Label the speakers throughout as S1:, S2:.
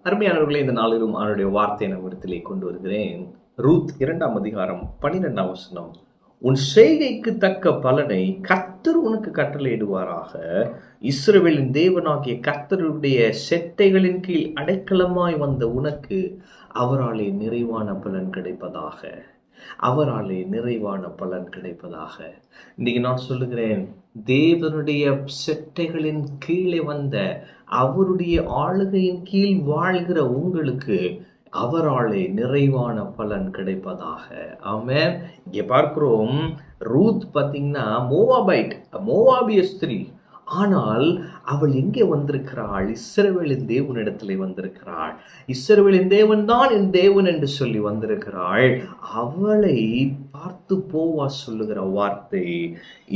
S1: அருமையானவர்களே, இந்த நாளிலும் அவருடைய வார்த்தையை நம்மிடத்திலே கொண்டு வருகிறேன். ரூத் 2ஆம் அதிகாரம் 12ஆம் வசனம். உன் செய்கைக்கு தக்க பலனை கர்த்தர் உனக்கு கட்டளையிடுவாராக. இஸ்ரவேலின் தேவனாகிய கர்த்தருடைய செட்டைகளின் கீழ் அடைக்கலமாய் வந்த உனக்கு அவராலே நிறைவான பலன் கிடைப்பதாக. அவராலே நிறைவான பலன் கிடைப்பதாக. இன்னைக்கு நான் சொல்லுகிறேன், தேவனுடைய செட்டைகளின் கீழே வந்த, அவருடைய ஆளுகையின் கீழ் வாழ்கிற உங்களுக்கு அவராலே நிறைவான பலன் கிடைப்பதாக. ஆமென். இங்கே பார்க்கிறோம், ரூத் பார்த்தீங்கன்னா மோவாபிய ஸ்திரீ. ஆனால் அவள் எங்கே வந்திருக்கிறாள்? இஸ்ரவேலின் தேவனிடத்திலே வந்திருக்கிறாள். இஸ்ரவேலின் தேவன் தான் என் தேவன் என்று சொல்லி வந்திருக்கிறாள். அவளை பார்த்து போவாஸ் சொல்லுகிற வார்த்தை,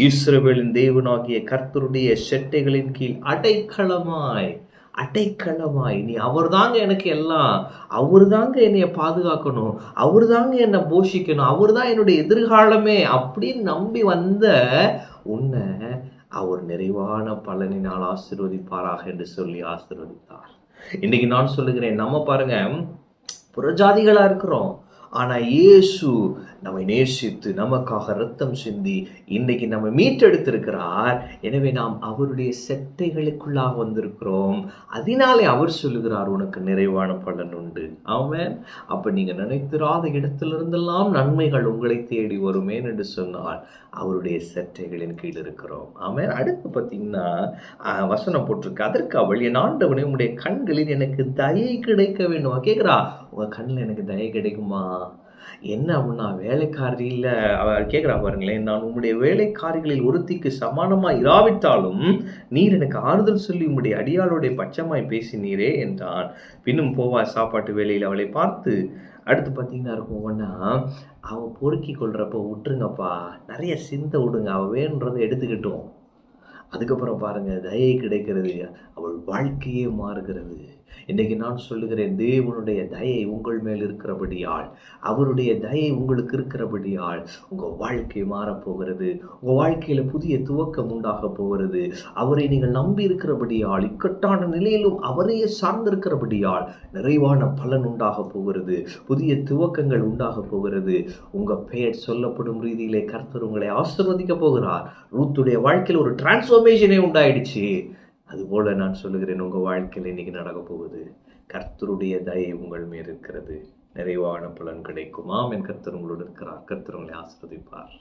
S1: இஸ்ரவேலின் தேவனாகிய கர்த்தருடைய செட்டைகளின் கீழ் அடைக்கலமாய் நீ அவர் தாங்க எனக்கு எல்லாம், அவர் தாங்க என்னைய பாதுகாக்கணும், அவர் தாங்க என்னை போஷிக்கணும், அவர் தான் என்னுடைய எதிர்காலமே அப்படின்னு நம்பி வந்த உன்னை அவர் நிறைவான பலனினால் ஆசீர்வதிப்பாராக என்று சொல்லி ஆசீர்வதித்தார். இன்னைக்கு நான் சொல்லுகிறேன், நம்ம பாருங்க, புறஜாதிகளா இருக்கிறோம், ஆனா இயேசு நம்மை நேசித்து நமக்காக இரத்தம் சிந்தி இன்னைக்கு நம்ம மீட்டெடுத்திருக்கிறார். எனவே நாம் அவருடைய செட்டைகளுக்குள்ளாக வந்திருக்கிறோம். அதனாலே அவர் சொல்லுகிறார், உனக்கு நிறைவான பலன் உண்டு. ஆமென். அப்ப நீங்க நினைத்திராத இடத்திலிருந்தெல்லாம் நன்மைகள் உங்களை தேடி வருமேன் என்று சொன்னால் அவருடைய செட்டைகளின் கீழ் இருக்கிறோம். ஆமென். அடுத்து பார்த்தீங்கன்னா வசனம் போட்டிருக்கு, அதற்கு அவள், என் ஆண்டவனே, உங்களுடைய கண்களில் எனக்கு தயை கிடைக்க வேண்டும். கேட்கிறா, உங்க கண்ணில் எனக்கு தயை கிடைக்குமா? என்ன அப்படின்னா, வேலைக்காரியில் அவள் கேட்குறா பாருங்களேன், நான் உம்முடைய வேலைக்காரிகளில் ஒருத்திக்கு சமானமாய் இராவிட்டாலும் நீர் எனக்கு ஆறுதல் சொல்லி உம்முடைய அடியாளுடைய பட்சமாய் பேசினீரே என்றான். பின்னும் போவா சாப்பாட்டு வேலையில் அவளை பார்த்து, அடுத்து பார்த்தீங்கன்னா இருக்கும் ஒன்றா, அவள் பொறுக்கி கொள்றப்ப விட்டுருங்கப்பா, நிறைய சிந்தை விடுங்க, அவள் வேணுன்றதை எடுத்துக்கிட்டோம். அதுக்கப்புறம் பாருங்க, தயை கிடைக்கிறது, அவள் வாழ்க்கையே மாறுகிறது. இன்னைக்கு நான் சொல்லுகிறேன், தேவனுடைய தயை உங்கள் மேல் இருக்கிறபடியால், அவருடைய தயை உங்களுக்கு இருக்கிறபடியால் உங்க வாழ்க்கை மாறப்போகிறது. உங்க வாழ்க்கையில புதிய துவக்கம் உண்டாக போகிறது. அவரை நீங்கள் நம்பி இருக்கிறபடியால், இக்கட்டான நிலையிலும் அவரையே சார்ந்திருக்கிறபடியால் நிறைவான பலன் உண்டாக போகிறது. புதிய துவக்கங்கள் உண்டாக போகிறது. உங்க பெயர் சொல்லப்படும் ரீதியிலே கர்த்தர் உங்களை ஆசீர்வதிக்க போகிறார். ரூத்துடைய வாழ்க்கையில் ஒரு டிரான்ஸ்ஃபர்மேஷனே உண்டாயிடுச்சு. அதுபோல நான் சொல்லுகிறேன், உங்க வாழ்க்கையில் இன்னைக்கு நடக்க போகுது. கர்த்தருடைய தயை உங்கள் மேல் இருக்கிறது. நிறைவான பலன் கிடைக்கும். ஆமென். கர்த்தர் உங்களோடு இருக்கிறார். கர்த்தர் உங்களை ஆசீர்வதிப்பார்.